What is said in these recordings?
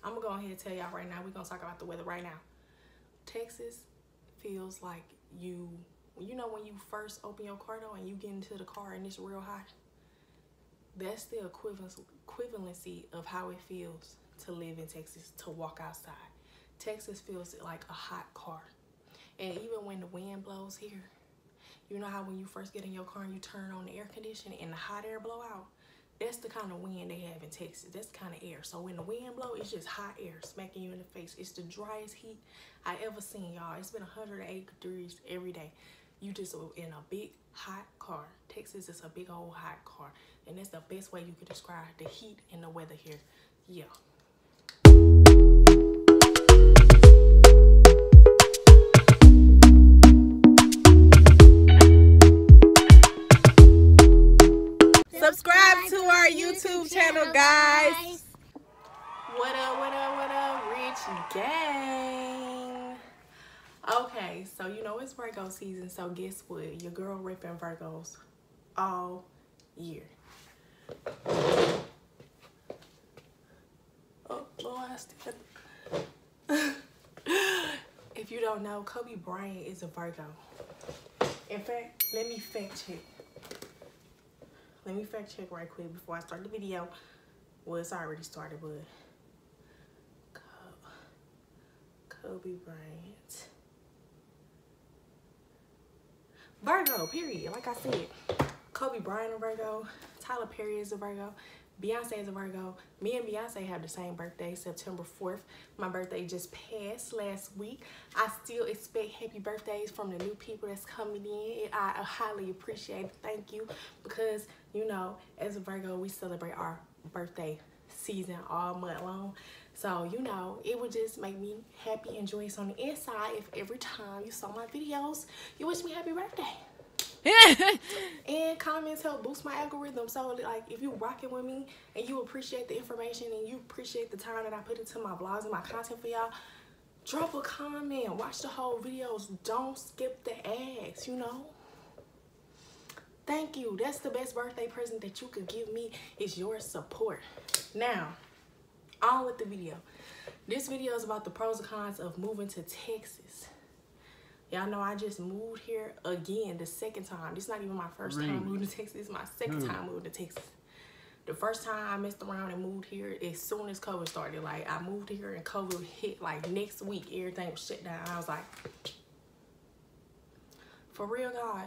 I'm gonna go ahead and tell y'all right now. We're gonna talk about the weather right now. Texas feels like you know when you first open your car door and you get into the car and it's real hot. That's the equivalency of how it feels to live in Texas, to walk outside. Texas feels like a hot car. And even when the wind blows here, you know how when you first get in your car and you turn on the air conditioning and the hot air blow out? That's the kind of wind they have in Texas. That's the kind of air. So when the wind blow, it's just hot air smacking you in the face. It's the driest heat I ever seen, y'all. It's been 108 degrees every day. You just in a big hot car. Texas is a big old hot car. And that's the best way you could describe the heat and the weather here. Yeah. Subscribe to our YouTube channel, guys. What up, Rich Gang? Okay, so you know it's Virgo season, so guess what? Your girl ripping Virgos all year. Oh, Lord, I still... If you don't know, Kobe Bryant is a Virgo. In fact, let me fact check. Let me fact check right quick before I start the video. Well, it's already started, but Kobe Bryant. Virgo, period. Like I said, Kobe Bryant a Virgo. Tyler Perry is a Virgo. Beyonce is a Virgo. Me and Beyonce have the same birthday, September 4th. My birthday just passed last week. I still expect happy birthdays from the new people that's coming in. I highly appreciate it. Thank you. Because, you know, as a Virgo, we celebrate our birthday season all month long. So, you know, it would just make me happy and joyous on the inside if every time you saw my videos, you wish me happy birthday. And comments help boost my algorithm. So like if you rocking with me and you appreciate the information and you appreciate the time that I put into my vlogs and my content for y'all, drop a comment, watch the whole videos, don't skip the ads, you know. Thank you. That's the best birthday present that you could give me, is your support. Now on with the video. This video is about the pros and cons of moving to Texas. Y'all know I just moved here again the second time. This is not even my first time moving to Texas. This is my second time moving to Texas. The first time I messed around and moved here as soon as COVID started. Like, I moved here and COVID hit like next week. Everything was shut down. I was like, for real, God.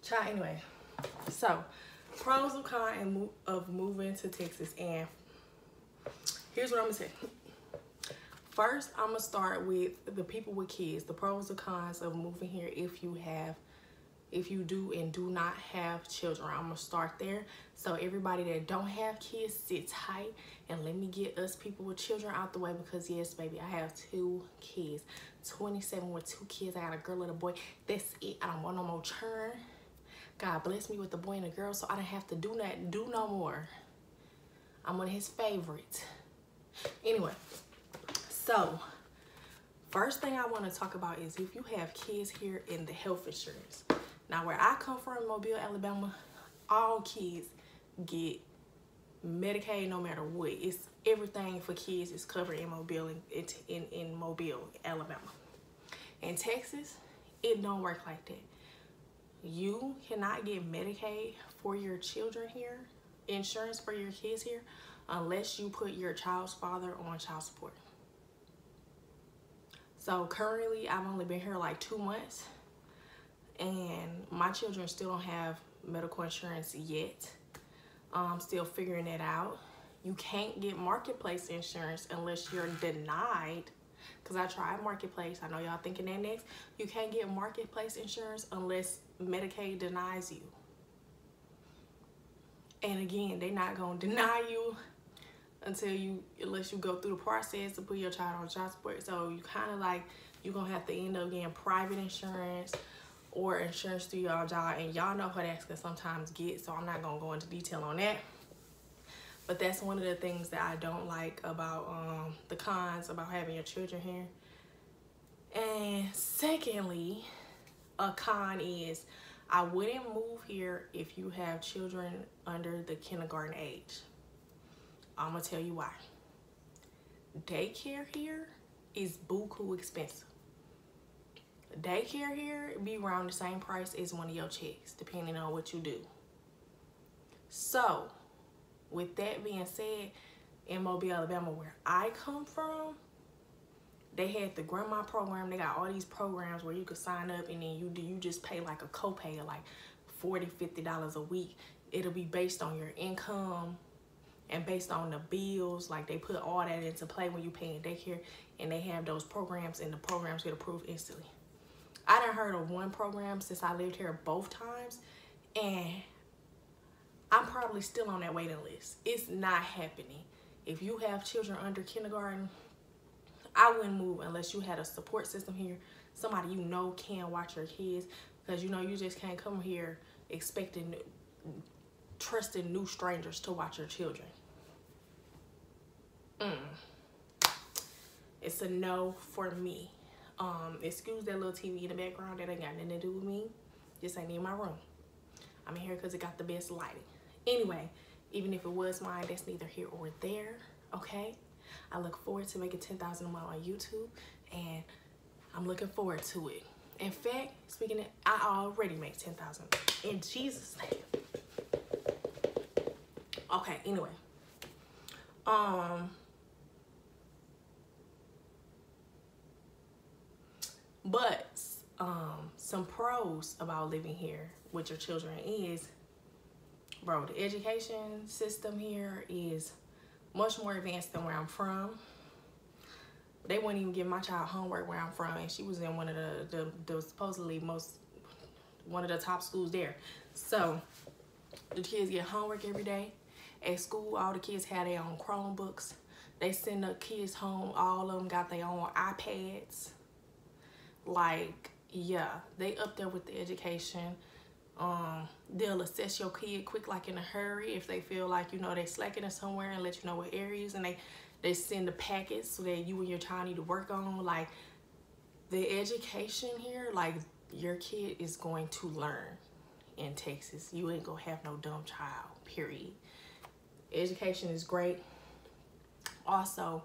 Child, anyway. So, pros and cons of moving to Texas. And here's what I'm going to say. First, I'm going to start with the people with kids, the pros and cons of moving here if you do and do not have children. I'm going to start there. So everybody that don't have kids, sit tight and let me get us people with children out the way, because yes, baby, I have 2 kids. 27 with 2 kids. I got a girl and a boy. That's it. I don't want no more churn. God bless me with a boy and a girl so I don't have to do no more. I'm one of his favorites. Anyway. So, first thing I want to talk about is if you have kids here in the health insurance. Now, where I come from, Mobile, Alabama, all kids get Medicaid no matter what. It's everything for kids is covered in Mobile, in Mobile, Alabama. In Texas, it don't work like that. You cannot get Medicaid for your children here, insurance for your kids here, unless you put your child's father on child support. So currently, I've only been here like 2 months, and my children still don't have medical insurance yet. I'm still figuring it out. You can't get Marketplace insurance unless you're denied, because I tried Marketplace. I know y'all thinking that next. You can't get Marketplace insurance unless Medicaid denies you. And again, they're not going to deny you unless you go through the process to put your child on child support. So you kind of like, you're going to have to end up getting private insurance or insurance through your job. And y'all know how that can sometimes get, so I'm not going to go into detail on that. But that's one of the things that I don't like about the cons about having your children here. And secondly, a con is I wouldn't move here if you have children under the kindergarten age. I'm gonna tell you why. Daycare here is buku expensive. Daycare here be around the same price as one of your checks, depending on what you do. So, with that being said, in Mobile, Alabama, where I come from, they had the grandma program. They got all these programs where you could sign up and then you just pay like a copay of like $40, $50 a week. It'll be based on your income and based on the bills. Like, they put all that into play when you pay in daycare, and they have those programs, and the programs get approved instantly. I done heard of one program since I lived here both times, and I'm probably still on that waiting list. It's not happening. If you have children under kindergarten, I wouldn't move unless you had a support system here, somebody you know can watch your kids, because you know you just can't come here expecting, trusting new strangers to watch your children. It's a no for me. Excuse that little TV in the background. That ain't got nothing to do with me. This ain't in my room. I'm in here because it got the best lighting. Anyway, even if it was mine, that's neither here or there, okay? I look forward to making 10,000 a month on YouTube, and I'm looking forward to it. In fact, speaking of, I already make 10,000 in Jesus' name. Okay, anyway. But some pros about living here with your children is, bro, the education system here is much more advanced than where I'm from. They wouldn't even give my child homework where I'm from, and she was in one of the supposedly one of the top schools there. So the kids get homework every day. At school, all the kids have their own Chromebooks. They send the kids home. All of them got their own iPads. Like, yeah, they up there with the education. They'll assess your kid quick, like in a hurry, if they feel like, you know, they slacking in somewhere, and let you know what areas, and they send the packets so that you and your child need to work on. Like, the education here, like, your kid is going to learn in Texas. You ain't gonna have no dumb child, period. Education is great. Also,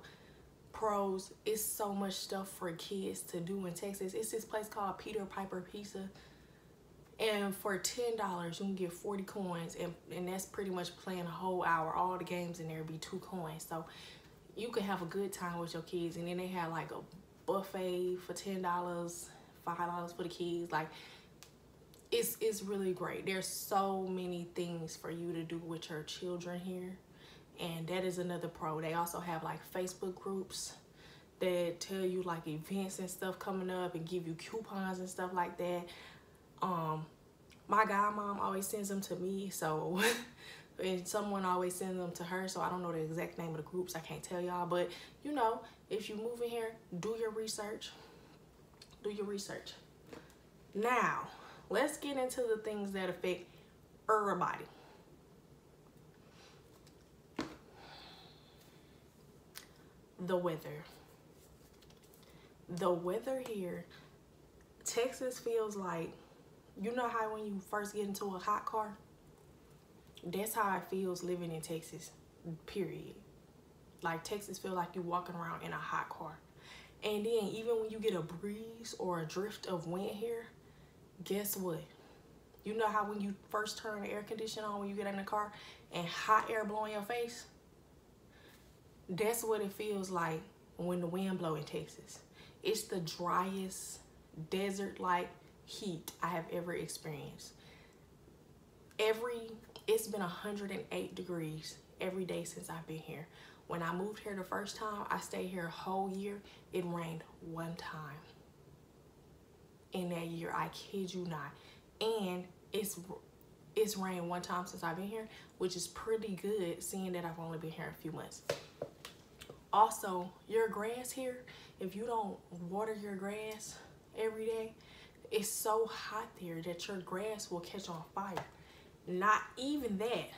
pros, it's so much stuff for kids to do in Texas. It's this place called Peter Piper Pizza, and for $10 you can get 40 coins, and that's pretty much playing a whole hour. All the games in there be 2 coins, so you can have a good time with your kids. And then they have like a buffet for $10, $5 for the kids. Like, it's really great. There's so many things for you to do with your children here, and that is another pro. They also have like Facebook groups that tell you like events and stuff coming up and give you coupons and stuff like that. My godmom always sends them to me, so and someone always sends them to her, so I don't know the exact name of the groups. I can't tell y'all, but you know, if you move in here, do your research. Do your research. Now, let's get into the things that affect everybody. The weather. The weather here, Texas feels like, you know how when you first get into a hot car? That's how it feels living in Texas, period. Like, Texas feel like you're walking around in a hot car. And then even when you get a breeze or a drift of wind here, guess what? You know how when you first turn the air conditioner on when you get in the car and hot air blow in your face? That's what it feels like when the wind blows in Texas. It's the driest desert-like heat I have ever experienced. It's been 108 degrees every day since I've been here. When I moved here the first time, I stayed here a whole year. It rained one time in that year. I kid you not. And it's rained one time since I've been here, which is pretty good seeing that I've only been here a few months. Also, your grass here, if you don't water your grass every day, it's so hot there that your grass will catch on fire. Not even that.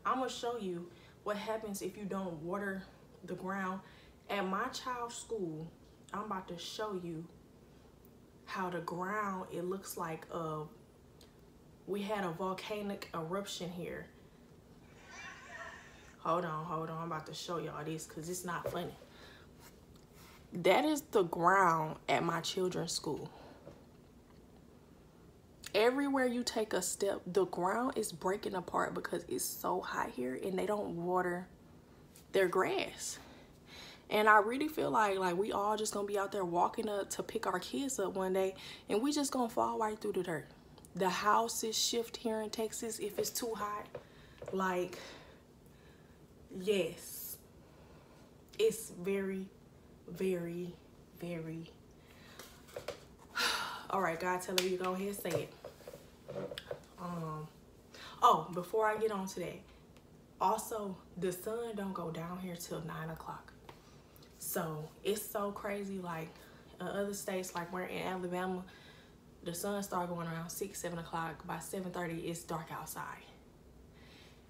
I'm gonna show you what happens if you don't water the ground. At my child's school, I'm about to show you how the ground, it looks like we had a volcanic eruption here. Hold on. I'm about to show y'all this because it's not funny. That is the ground at my children's school. Everywhere you take a step, the ground is breaking apart because it's so hot here and they don't water their grass. And I really feel like we all just gonna be out there walking up to pick our kids up one day and we just gonna fall right through the dirt. The houses shift here in Texas if it's too hot. Like, yes, it's very, very, very. All right, God telling me to go ahead and say it. Oh, before I get on to that, also the sun don't go down here till 9 o'clock. So it's so crazy. Like in other states, like we're in Alabama, the sun start going around 6, 7 o'clock. By 7:30, it's dark outside.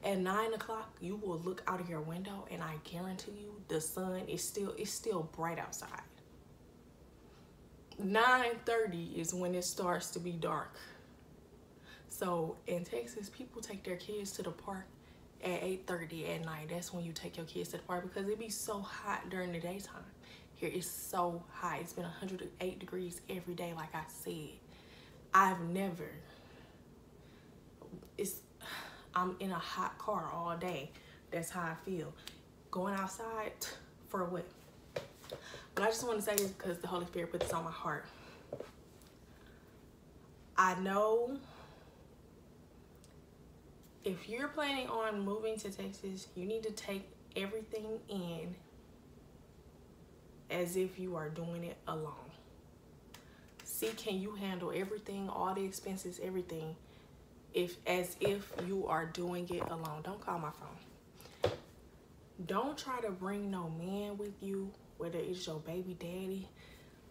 At 9 o'clock, you will look out of your window, and I guarantee you, the sun is still bright outside. 9:30 is when it starts to be dark. So in Texas, people take their kids to the park at 8:30 at night. That's when you take your kids to the park because it be so hot during the daytime. Here it's so hot. It's been 108 degrees every day, like I said. I'm in a hot car all day. That's how I feel. Going outside for what? But I just want to say this because the Holy Spirit put this on my heart. I know if you're planning on moving to Texas, you need to take everything in as if you are doing it alone. See, can you handle everything, all the expenses, everything, as if you are doing it alone? Don't call my phone. Don't try to bring no man with you, whether it's your baby daddy,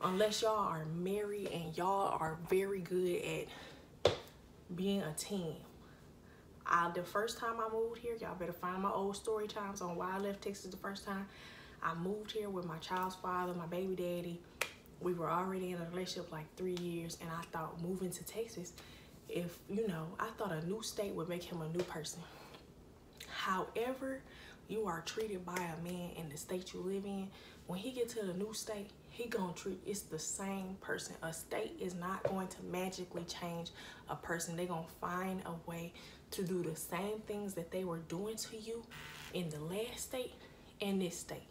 unless y'all are married and y'all are very good at being a team. The first time I moved here, y'all better find my old story times on why I left Texas the first time. I moved here with my child's father, my baby daddy. We were already in a relationship like 3 years, and I thought moving to Texas, I thought a new state would make him a new person. However you are treated by a man in the state you live in, when he get to the new state, he gonna treat it's the same person. A state is not going to magically change a person. They gonna find a way to do the same things that they were doing to you in the last state and this state.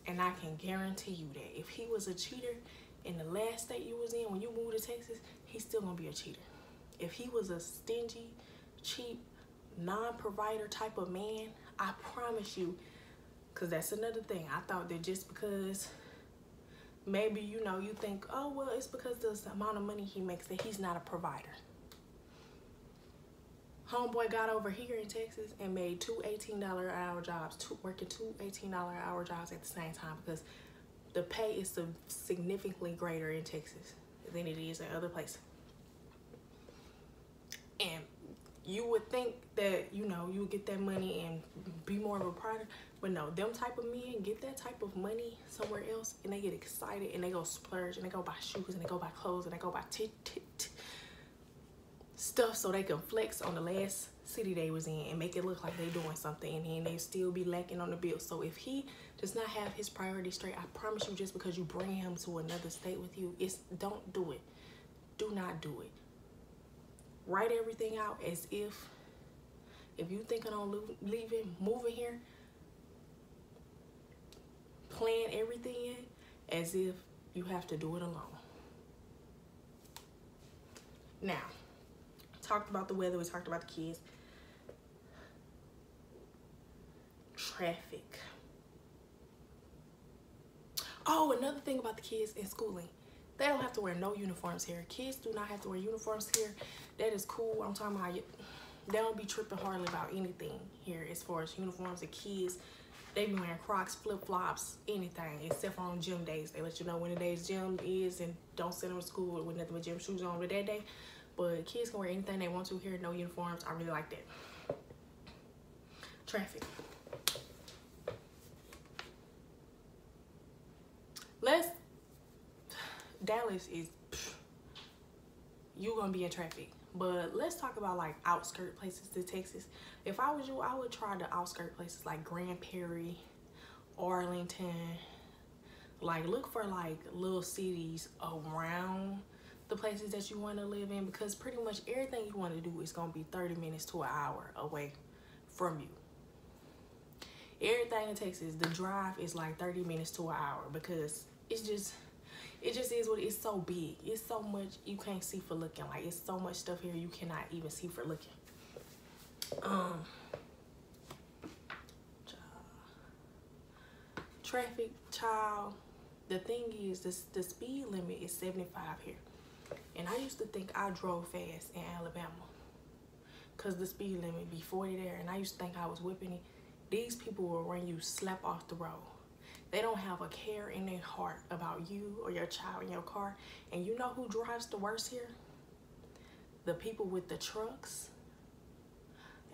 And I can guarantee you that if he was a cheater in the last state you was in when you moved to Texas, he's still gonna be a cheater. If he was a stingy, cheap, non-provider type of man, I promise you, because that's another thing. I thought that just because maybe, you think, oh, well, it's because of the amount of money he makes that he's not a provider. Homeboy got over here in Texas and made two $18-an-hour jobs, working two $18-an-hour jobs at the same time, because the pay is significantly greater in Texas than it is in other places. And you would think that, you would get that money and be more of a provider. But no, them type of men get that type of money somewhere else and they get excited and they go splurge and they go buy shoes and they go buy clothes and they go buy stuff so they can flex on the last city they was in and make it look like they doing something, and then they still be lacking on the bill. So if he does not have his priorities straight, I promise you, just because you bring him to another state with you, don't do it. Do not do it. Write everything out as if you thinking on moving here, plan everything in as if you have to do it alone. Now, talked about the weather, we talked about the kids. Traffic. Oh, another thing about the kids in schooling. They don't have to wear no uniforms here. Kids do not have to wear uniforms here. That is cool. I'm talking about, they don't be tripping hardly about anything here as far as uniforms. The kids, they be wearing Crocs, flip-flops, anything, except for on gym days. They let you know when the day's gym is and don't send them to school with nothing but gym shoes on with that day. But kids can wear anything they want to here, no uniforms. I really like that. Traffic. Dallas is, you're gonna be in traffic. But let's talk about like outskirt places to Texas. If I was you, I would try the outskirt places like Grand Prairie, Arlington. Like look for like little cities around the places that you want to live in, because pretty much everything you want to do is gonna be 30 minutes to an hour away from you. Everything in Texas, the drive is like 30 minutes to an hour, because it just is what it's so big. It's so much you can't see for looking. Like it's so much stuff here you cannot even see for looking. Traffic, child. The thing is, the speed limit is 75 here. And I used to think I drove fast in Alabama, because the speed limit be 40 there, and I used to think I was whipping it. These people will run you slap off the road. They don't have a care in their heart about you or your child in your car. And you know who drives the worst here? The people with the trucks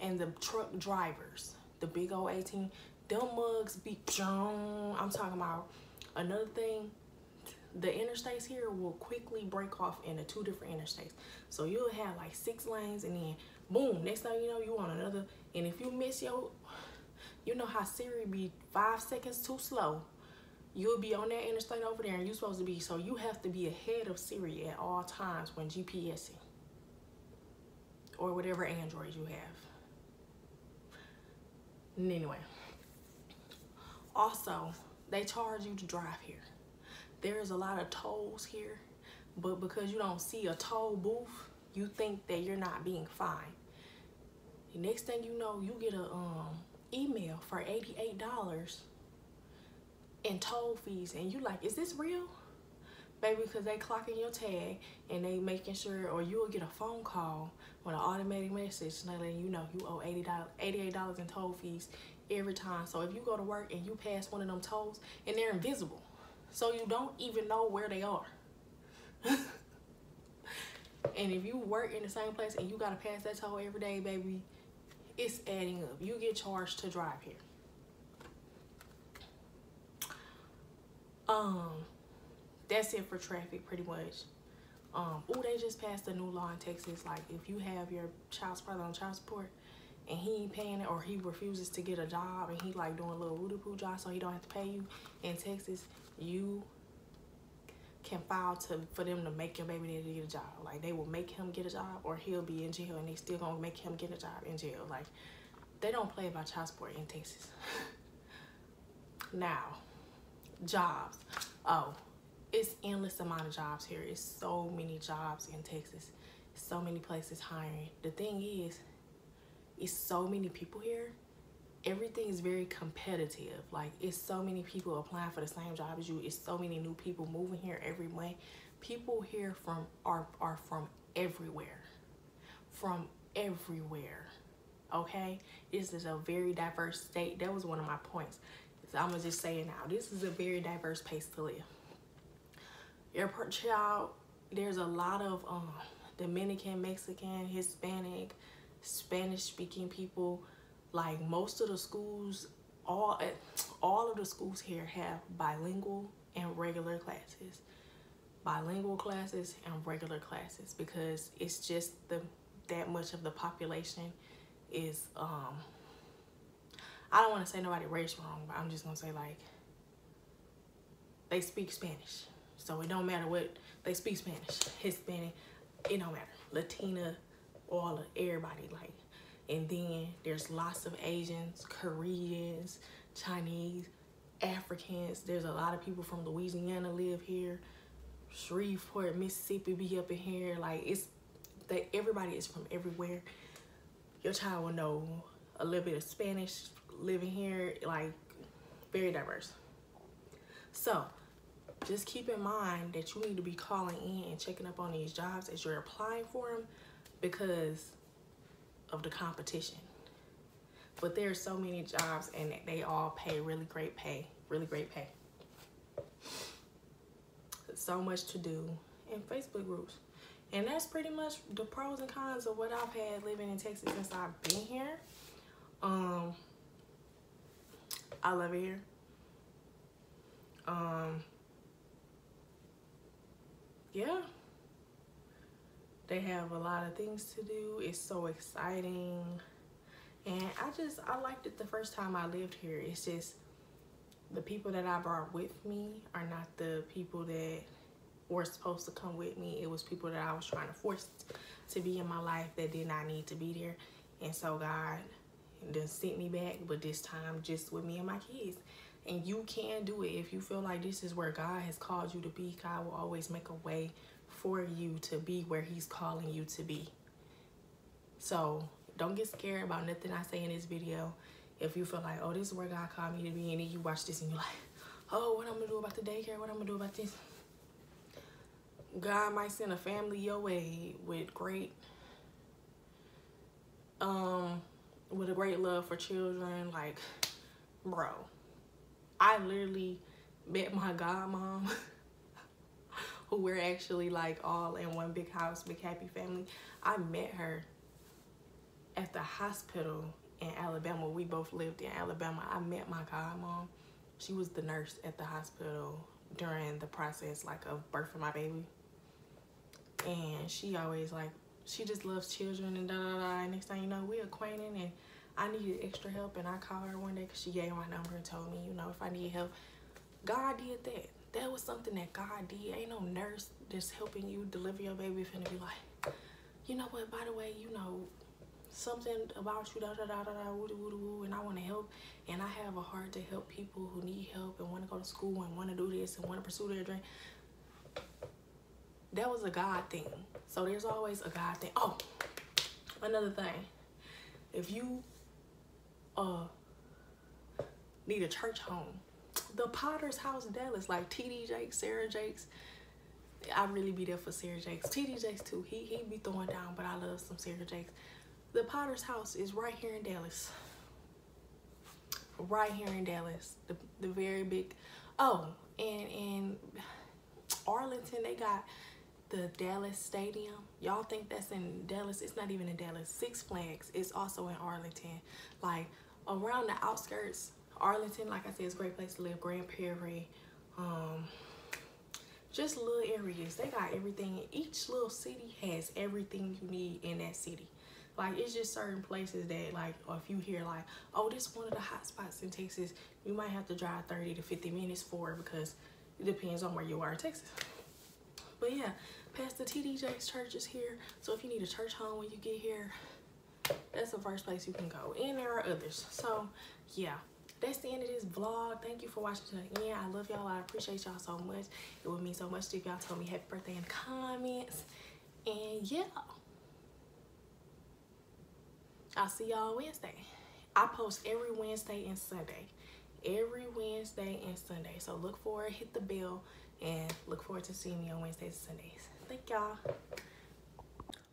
and the truck drivers. The big old 18. Them mugs be, I'm talking about. Another thing, the interstates here will quickly break off into 2 different interstates. So you'll have like 6 lanes, and then boom, next thing you know, you on another. And if you miss you know how Siri be 5 seconds too slow, you'll be on that interstate over there, and you're supposed to be. So you have to be ahead of Siri at all times when GPSing, or whatever Android you have. And anyway, also, they charge you to drive here. There's a lot of tolls here, but because you don't see a toll booth, you think that you're not being fined. The next thing you know, you get a email for $88 in toll fees, and you like, is this real? Baby, because they clocking your tag and they making sure, or you'll get a phone call with an automatic message letting you know you owe $88 in toll fees every time. So if you go to work and you pass one of them tolls, and they're invisible, so you don't even know where they are. And if you work in the same place and you gotta pass that toll every day, baby, it's adding up. You get charged to drive here. That's it for traffic, pretty much. They just passed a new law in Texas. Like, if you have your child's brother on child support and he ain't paying it, or he refuses to get a job and he like doing a little woo-doo-poo job so he don't have to pay you, in Texas, you can file for them to make your baby daddy get a job. Like, they will make him get a job, or he'll be in jail, and they still gonna make him get a job in jail. Like, they don't play about child support in Texas. Now, jobs. Oh, it's endless amount of jobs here. It's so many jobs in Texas. So many places hiring. The thing is, it's so many people here. Everything is very competitive. Like, it's so many people applying for the same job as you. It's so many new people moving here every month. People here are from everywhere. From everywhere. Okay? This is a very diverse state. That was one of my points. So I'm gonna just say it now. This is a very diverse place to live. Airport, child, there's a lot of Dominican, Mexican, Hispanic, Spanish-speaking people. Like, most of the schools, all of the schools here have bilingual and regular classes. Bilingual classes and regular classes, because it's just that much of the population is, I don't want to say nobody race wrong, but I'm just going to say, like, they speak Spanish. So it don't matter what, they speak Spanish, Hispanic, it don't matter. Latina, all of everybody, like. And then there's lots of Asians, Koreans, Chinese, Africans. There's a lot of people from Louisiana live here. Shreveport, Mississippi be up in here. Like, everybody is from everywhere. Your child will know a little bit of Spanish living here. Like, very diverse. So just keep in mind that you need to be calling in and checking up on these jobs as you're applying for them, because of the competition. But there are so many jobs, and they all pay really great pay. So much to do, and Facebook groups. And that's pretty much the pros and cons of what I've had living in Texas since I've been here. I love it here. Yeah. They have a lot of things to do. It's so exciting. And I liked it the first time I lived here. It's just the people that I brought with me are not the people that were supposed to come with me. It was people that I was trying to force to be in my life that did not need to be there. And so God done sent me back, but this time just with me and my kids. And you can do it if you feel like this is where God has called you to be. God will always make a way for you to be where he's calling you to be. So don't get scared about nothing I say in this video. If you feel like, oh, this is where God called me to be, and then you watch this and you're like, oh, what I'm gonna do about the daycare, what I'm gonna do about this. God might send a family your way with a great love for children. Like, bro, I literally met my godmom who we're actually like all in one big house, big happy family. I met her at the hospital in Alabama. We both lived in Alabama. I met my godmom. She was the nurse at the hospital during the process like of birthing my baby. And she always like, she just loves children and da-da-da. And next thing you know, we acquainted, and I needed extra help, and I called her one day because she gave my number and told me, you know, if I need help. God did that. That was something that God did. Ain't no nurse that's helping you deliver your baby finna be like, you know what, by the way, you know, something about you, da-da-da-da-da, woo-doo-woo-doo, and I want to help. And I have a heart to help people who need help and want to go to school and want to do this and want to pursue their dream. That was a God thing. So there's always a God thing. Oh, another thing. If you need a church home, the Potter's House Dallas, like TD Jakes, Sarah Jakes, I really be there for Sarah Jakes. TD Jakes too, he be throwing down, but I love some Sarah Jakes. The Potter's House is right here in Dallas. Right here in Dallas. The very big, oh, and in Arlington, they got the Dallas Stadium. Y'all think that's in Dallas? It's not even in Dallas. Six Flags is also in Arlington. Like around the outskirts, Arlington, like I said, is a great place to live. Grand Prairie, just little areas. They got everything. Each little city has everything you need in that city. Like, it's just certain places that, like, or if you hear like, oh, this is one of the hot spots in Texas, you might have to drive 30 to 50 minutes for it because it depends on where you are in Texas. But yeah, Pastor TD Jakes Church is here. So if you need a church home when you get here, that's the first place you can go. And there are others. So yeah, that's the end of this vlog. Thank you for watching to the end. I love y'all. I appreciate y'all so much. It would mean so much if y'all told me happy birthday in the comments. And yeah, I'll see y'all Wednesday. I post every Wednesday and Sunday. Every Wednesday and Sunday. So look for it, hit the bell, and look forward to seeing me on Wednesdays and Sundays. Thank y'all.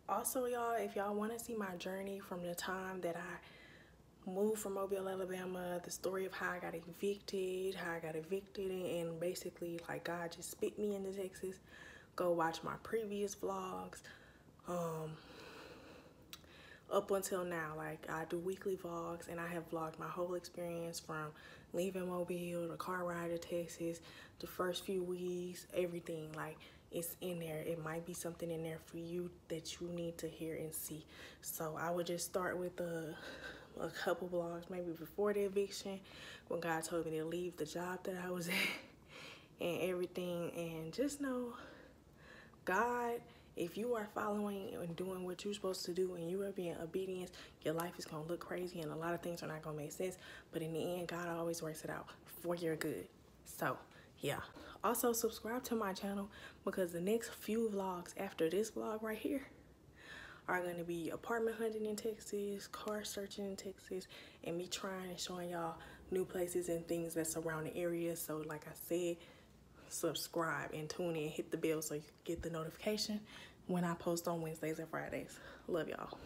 Also, y'all, if y'all want to see my journey from the time that I moved from Mobile, Alabama, the story of how I got evicted, and basically like God just spit me into Texas, go watch my previous vlogs. Up until now, like I do weekly vlogs, and I have vlogged my whole experience from leaving Mobile, the car ride to Texas, the first few weeks, everything. Like, it's in there. It might be something in there for you that you need to hear and see. So I would just start with a couple vlogs maybe before the eviction, when God told me to leave the job that I was at and everything. And just know, God, if you are following and doing what you're supposed to do and you are being obedient, your life is going to look crazy and a lot of things are not going to make sense. But in the end, God always works it out for your good. So, yeah. Also, subscribe to my channel because the next few vlogs after this vlog right here are going to be apartment hunting in Texas, car searching in Texas, and me trying and showing y'all new places and things that's around the area. So, like I said, subscribe and tune in, hit the bell so you can get the notification when I post on Wednesdays and Fridays. Love y'all.